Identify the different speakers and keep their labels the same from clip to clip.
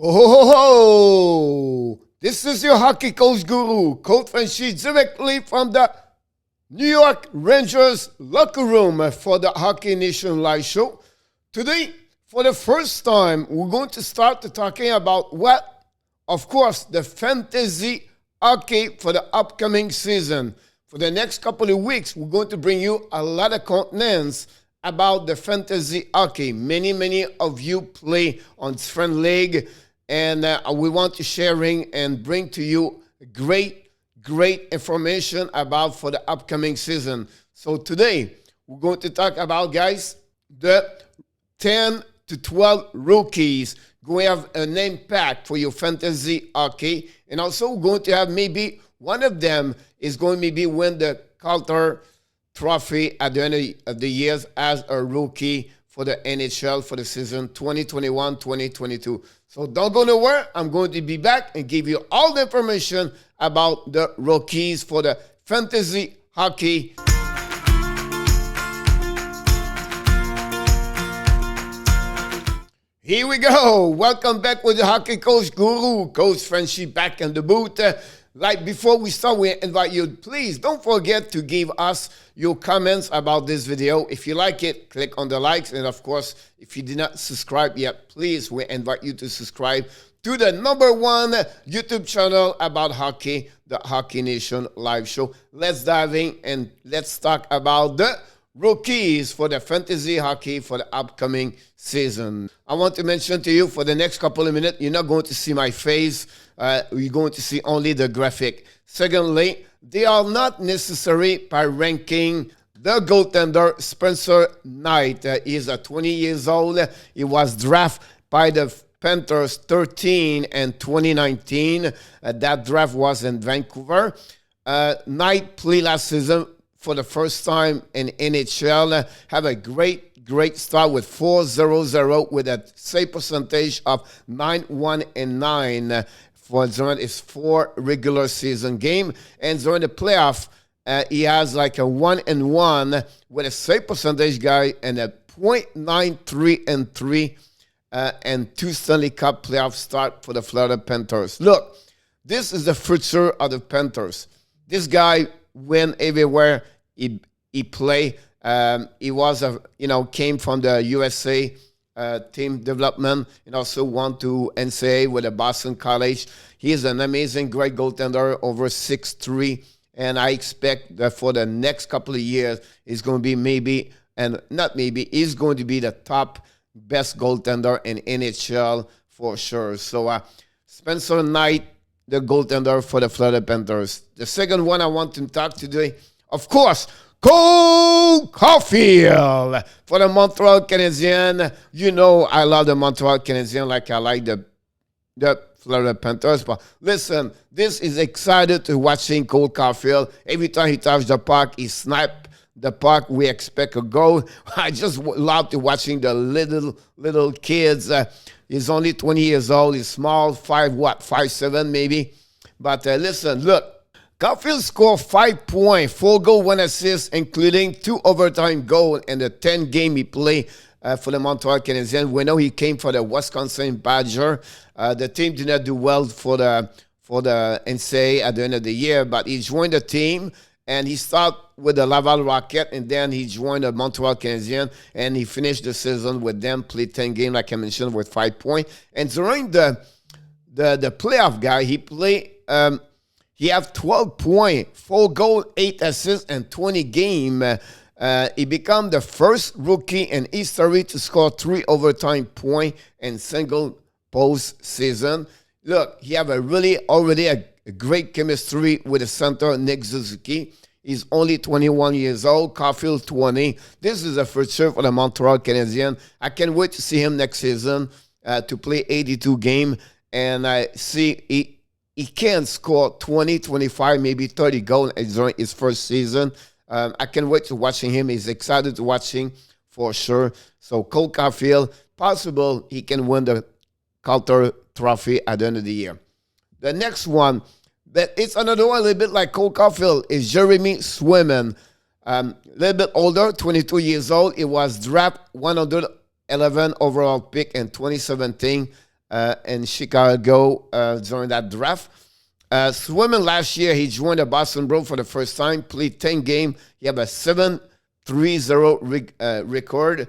Speaker 1: Oh, this is your hockey coach guru, Coach Frenchy, directly from the New York Rangers locker room for the Hockey Nation live show. Today, for the first time, we're going to start talking about of course, the fantasy hockey for the upcoming season. For the next couple of weeks, we're going to bring you a lot of contents about the fantasy hockey. Many of you play on different league, and we want to sharing and bring to you great information about for the upcoming season. So today, we're going to talk about, guys, the 10 to 12 rookies going to have a name pack for your fantasy hockey. And also we're going to have maybe one of them is going to maybe win the Calder Trophy at the end of the years as a rookie for the NHL for the season 2021-2022. So don't go nowhere. I'm going to be back and give you all the information about the rookies for the fantasy hockey. Here we go. Welcome back with the Hockey Coach Guru, Coach Frenchy, back in the booth. Like before we start, we invite you, please don't forget to give us your comments about this video. If you like it, click on the likes. And of course, if you did not subscribe yet, please, we invite you to subscribe to the #1 YouTube channel about hockey, the Hockey Nation live show. Let's dive in and let's talk about the rookies for the fantasy hockey for the upcoming season. I want to mention to you for the next couple of minutes, you're not going to see my face. You're going to see only the graphic. Secondly, they are not necessary by ranking the goaltender Spencer Knight. He's 20 years old. He was drafted by the Panthers 13 and 2019. That draft was in Vancouver. Knight played last season for the first time in NHL, have a great start with .400 with a save percentage of 9-1-9 for during his 4 regular season game. And during the playoff, he has like a 1-1 with a save percentage guy and a .93-3 and 2 Stanley Cup playoff start for the Florida Panthers. Look, this is the future of the Panthers. This guy went everywhere he played. He was came from the USA team development and also went to NCAA with the Boston College. He is an amazing, great goaltender, over 6'3", and I expect that for the next couple of years, he's going to be he's going to be the top best goaltender in NHL for sure. So Spencer Knight, the goaltender for the Florida Panthers. The second one I want to talk today, of course, Cole Caufield for the Montreal Canadiens. You know I love the Montreal Canadiens like I like the Florida Panthers. But listen, this is excited to watching Cole Caufield. Every time he touches the puck, he snaps the puck. We expect a goal. I just love to watching the little kids. He's only 20 years old. He's small, 5'7" maybe. But listen, look. Caufield scored 5 points, 4 goals, 1 assist, including 2 overtime goals in the 10 game he played for the Montreal Canadiens. We know he came for the Wisconsin Badger. The team did not do well for the NCAA at the end of the year, but he joined the team and he started with the Laval Rocket, and then he joined the Montreal Canadiens, and he finished the season with them, played 10 games, like I mentioned, with 5 points. And during the playoff guy, he played. He have 12 points, 4 goals, 8 assists, and 20 games. He became the first rookie in history to score 3 overtime points in single postseason. Look, he have already a great chemistry with the center, Nick Suzuki. He's only 21 years old, Caufield 20. This is a future for the Montreal Canadiens. I can't wait to see him next season to play 82 games. And I see he can score 20, 25, maybe 30 goals during his first season. I can't wait to watching him. He's excited to watching for sure. So Cole Caufield, possible he can win the Calder Trophy at the end of the year. The next one, that it's another one a little bit like Cole Caufield, is Jeremy Swayman. A little bit older, 22 years old. He was drafted 111 overall pick in 2017. in Chicago during that draft. Swayman last year, he joined the Boston Bruins for the first time, played 10 games. He have a 7.30 record.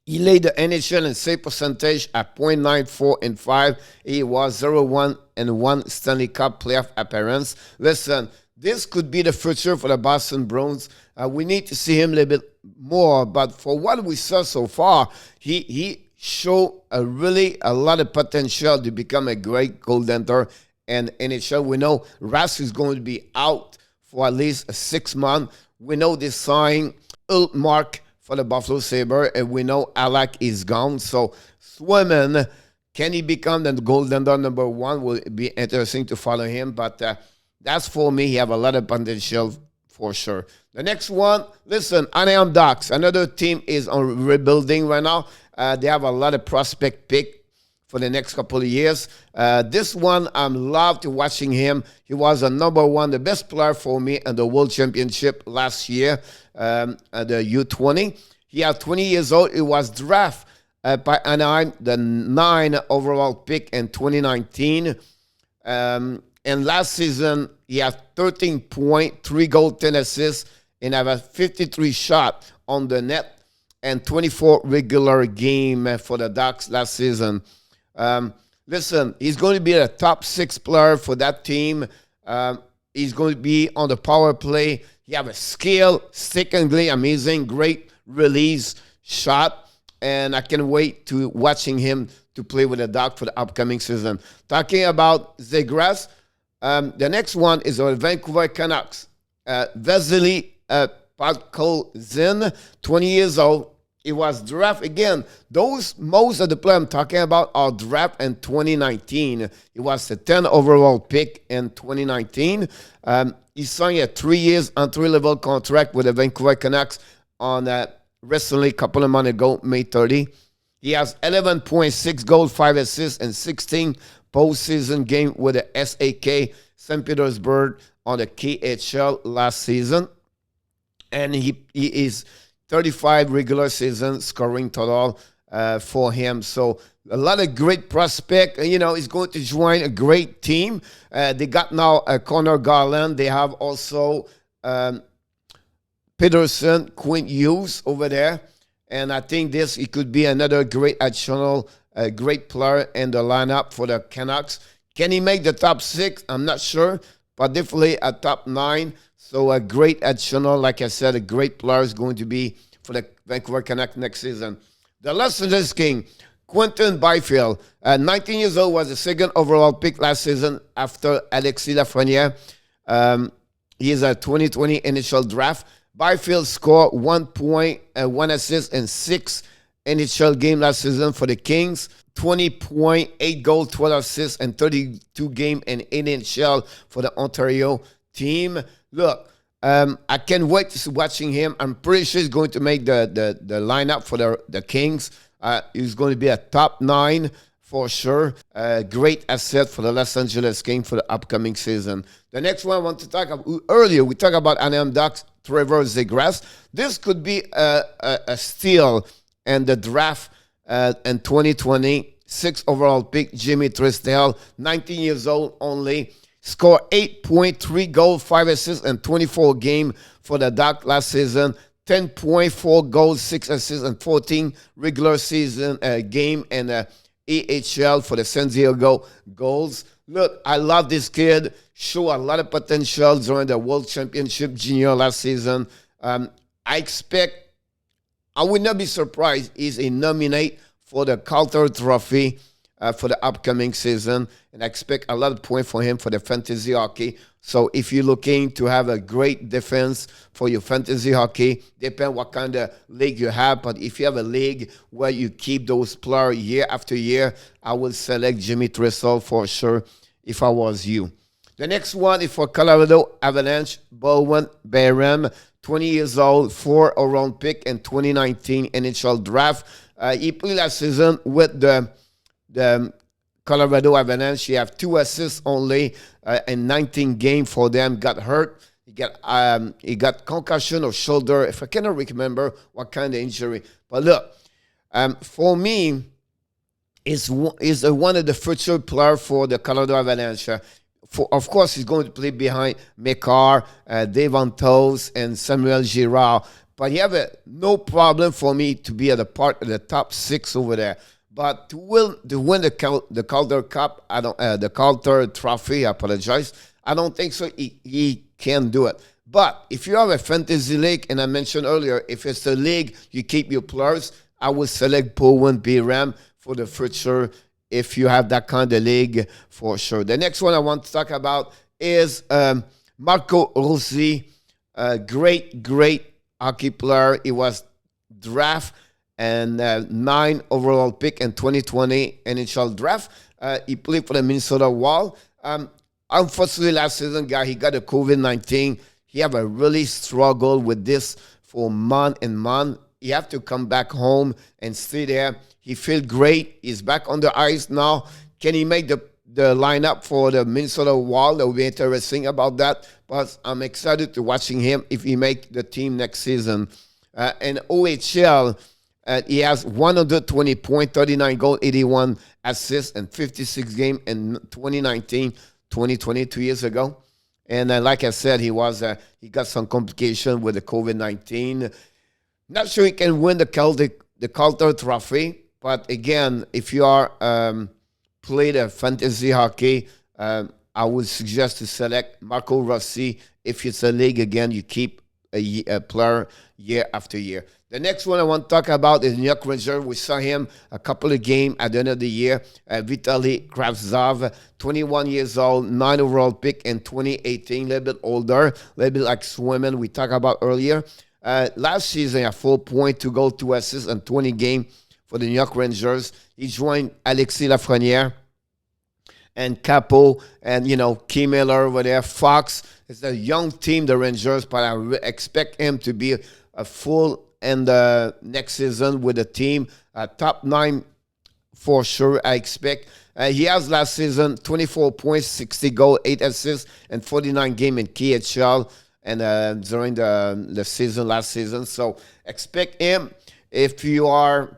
Speaker 1: He led the NHL in save percentage at .94 and 5. He was 0-1 and 1 Stanley Cup playoff appearance. Listen, this could be the future for the Boston Bruins. We need to see him a little bit more, but for what we saw so far, he showed a lot of potential to become a great goaltender. And NHL, we know Rossi is going to be out for at least 6 months. We know they signed Mark for the Buffalo Sabres, and we know Alak is gone. So Swayman, can he become the goaltender number 1? Will be interesting to follow him. But that's for me. He have a lot of potential for sure. The next one, listen, Anaheim Ducks. Another team is on rebuilding right now. They have a lot of prospect pick for the next couple of years. This one, I'm loved watching him. He was a number 1, the best player for me in the World Championship last year, at the U20. He is 20 years old. He was drafted by Anaheim, the 9 overall pick in 2019. And last season, he had 13 points, 3 goals, 10 assists, and have a 53 shot on the net and 24 regular game for the Ducks last season. Listen, he's going to be a top 6 player for that team. He's going to be on the power play. He have a skill, secondly, amazing, great release shot, and I can wait to watching him to play with the Ducks for the upcoming season. Talking about ZEGRAS, the next one is the Vancouver Canucks. Vasili PODKOLZIN, 20 years old. He was drafted again. Most of the players I'm talking about are drafted in 2019. He was the 10 overall pick in 2019. He signed a 3 years entry-level contract with the Vancouver Canucks on recently, a couple of months ago, May 30. He has 11.6 goals, 5 assists, and 16 postseason games with the SAK St. Petersburg on the KHL last season. And he is 35 regular season scoring total for him. So a lot of great prospect. You know, he's going to join a great team. They got now Connor Garland. They have also Peterson, Quint Hughes over there. And I think he could be another great additional, great player in the lineup for the Canucks. Can he make the top 6? I'm not sure, but definitely a top 9. So a great additional, like I said, a great player is going to be for the Vancouver Canucks next season. The Los Angeles King, Quinton BYFIELD, 19 years old, was the 2nd overall pick last season after Alexis Lafreniere. He is a 2020 initial draft. BYFIELD scored 1 point, 1 assist, and 6 NHL game last season for the Kings. 20.8 goals, 12 assists, and 32 game in NHL for the Ontario team. Look, I can't wait to see watching him. I'm pretty sure he's going to make the lineup for the Kings. He's going to be a top 9 for sure. Great asset for the Los Angeles Kings for the upcoming season. The next one I want to talk about, earlier we talked about Anaheim Ducks, TREVOR ZEGRAS. This could be a steal in the draft in 2020. 6th overall pick, Jimmy DRYSDALE, 19 years old only. Scored 8.3 goals, 5 assists, and 24 games for the Ducks last season. 10.4 goals, 6 assists, and 14 regular season game in AHL for the San Diego Gulls. Look, I love this kid. Show a lot of potential during the World Championship Junior last season. I would not be surprised he's a nominate for the Calder Trophy for the upcoming season. And I expect a lot of points for him for the fantasy hockey. So if you're looking to have a great defense for your fantasy hockey, depends what kind of league you have. But if you have a league where you keep those players year after year, I will select Jimmy DRYSDALE for sure if I was you. The next one is for Colorado Avalanche, BOWEN, BYRAM, 20 years old, 4th overall pick in 2019 NHL draft. He played last season with the Colorado Avalanche. He have 2 assists only in 19 games for them. Got hurt. He got concussion or shoulder. If I cannot remember what kind of injury. But look, for me, is one of the future players for the Colorado Avalanche. Of course, he's going to play behind Makar, Dave Antos, and Samuel Girard. But he have no problem for me to be at a part of the top 6 over there. But to win the Calder Cup, the Calder Trophy, I apologize, I don't think so. He can do it. But if you have a fantasy league, and I mentioned earlier, if it's a league, you keep your players, I will select BOWEN, BYRAM for the future if you have that kind of league for sure. The next one I want to talk about is Marco Rossi, a great hockey player. He was drafted and 9 overall pick in 2020 NHL draft. He played for the Minnesota Wild. Unfortunately, last season, he got a COVID-19. He have a really struggle with this for month and month. He have to come back home and stay there. He feel great. He's back on the ice now. Can he make the lineup for the Minnesota Wild? That will be interesting about that. But I'm excited to watching him if he make the team next season. In OHL, he has 120 points, 39 goals, 81 assists, and 56 games in 2019, 2020, 2 years ago. And like I said, he got some complication with the COVID-19. Not sure he can win the Calder Trophy, but again, if you are play the fantasy hockey, I would suggest to select Marco Rossi. If it's a league, again, you keep a player year after year. The next one I want to talk about is New York Rangers. We saw him a couple of games at the end of the year. VITALI KRAVTSOV, 21 years old, 9 overall pick in 2018, a little bit older, a little bit like SWAYMAN we talked about earlier. Last season, a 4 point, 2 goals, 2 assists, and 20 games for the New York Rangers. He joined Alexis Lafrenière and Capo and, Key Miller over there. Fox. It's a young team, the Rangers, but I expect him to be a full in the next season with the team. Top 9 for sure, I expect. He has last season 24 points, 60 goals, 8 assists, and 49 games in KHL and during the season, last season. So expect him. If you are,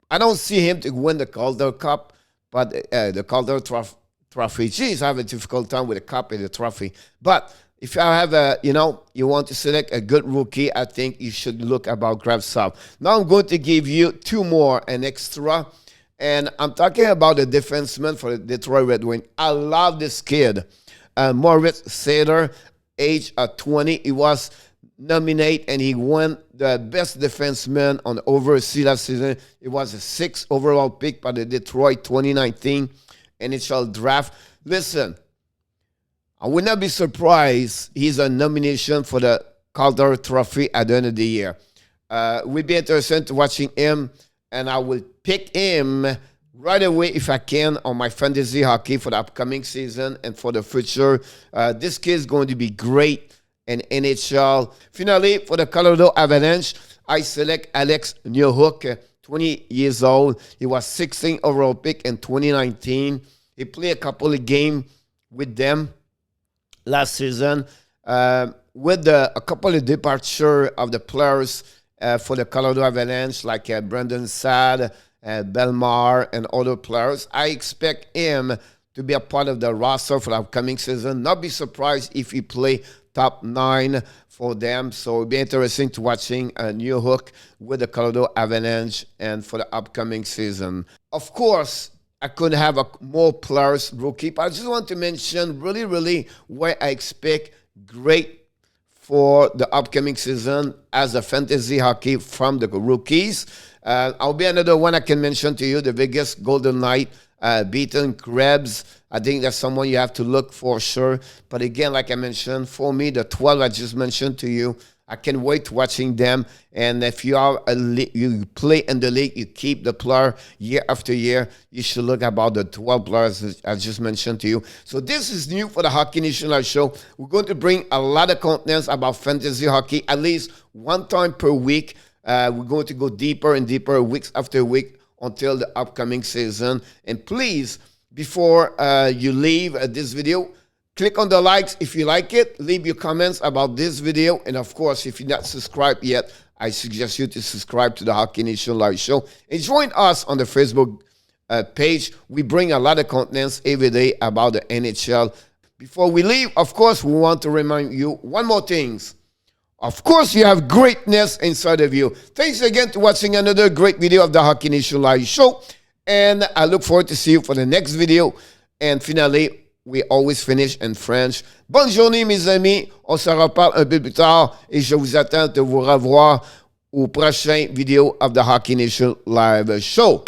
Speaker 1: I don't see him to win the Calder Cup, but the Calder Trophy. Geez, I have a difficult time with the cup and the trophy. But if you have you want to select a good rookie, I think you should look about KRAVTSOV. Now I'm going to give you 2 more, an extra. And I'm talking about the defenseman for the Detroit Red Wings. I love this kid. Moritz Seider, age 20. He was nominated and he won the best defenseman on overseas last season. It was a 6th overall pick by the Detroit 2019 NHL draft. Listen, I would not be surprised he's a nomination for the Calder Trophy at the end of the year. We'd be interested to watching him, and I will pick him right away if I can on my fantasy hockey for the upcoming season and for the future. This kid is going to be great in NHL. Finally, for the Colorado Avalanche, I select Alex NEWHOOK, 20 years old. He was 16th overall pick in 2019. He played a couple of games with them last season. With a couple of departure of the players for the Colorado Avalanche, like Brendan Saad, Belmar, and other players, I expect him to be a part of the roster for the upcoming season. Not be surprised if he play top 9 for them. So it'll be interesting to watching NEWHOOK with the Colorado Avalanche and for the upcoming season. Of course, I could have more players rookie, but I just want to mention really where I expect great for the upcoming season as a fantasy hockey from the rookies. I'll be another one I can mention to you, the Vegas Golden Knight, beaten Krebs. I think that's someone you have to look for sure. But again, like I mentioned, for me, the 12 I just mentioned to you, I can wait watching them. And if you are you play in the league, you keep the player year after year, you should look about the 12 players I just mentioned to you. So this is new for the Hockey Nation Live Show. We're going to bring a lot of content about fantasy hockey, at least 1 time per week. We're going to go deeper and deeper, weeks after week, until the upcoming season. And please, before you leave this video, click on the likes if you like it. Leave your comments about this video. And of course, if you're not subscribed yet, I suggest you to subscribe to the Hockey Nation Live Show. And join us on the Facebook page. We bring a lot of contents every day about the NHL. Before we leave, of course, we want to remind you one more thing. Of course, you have greatness inside of you. Thanks again to watching another great video of the Hockey Nation Live Show. And I look forward to see you for the next video. And finally, we always finish in French. Bonne journée, mes amis. On se reparle un peu plus tard. Et je vous attends de vous revoir au prochain vidéo of the Hockey Nation Live Show.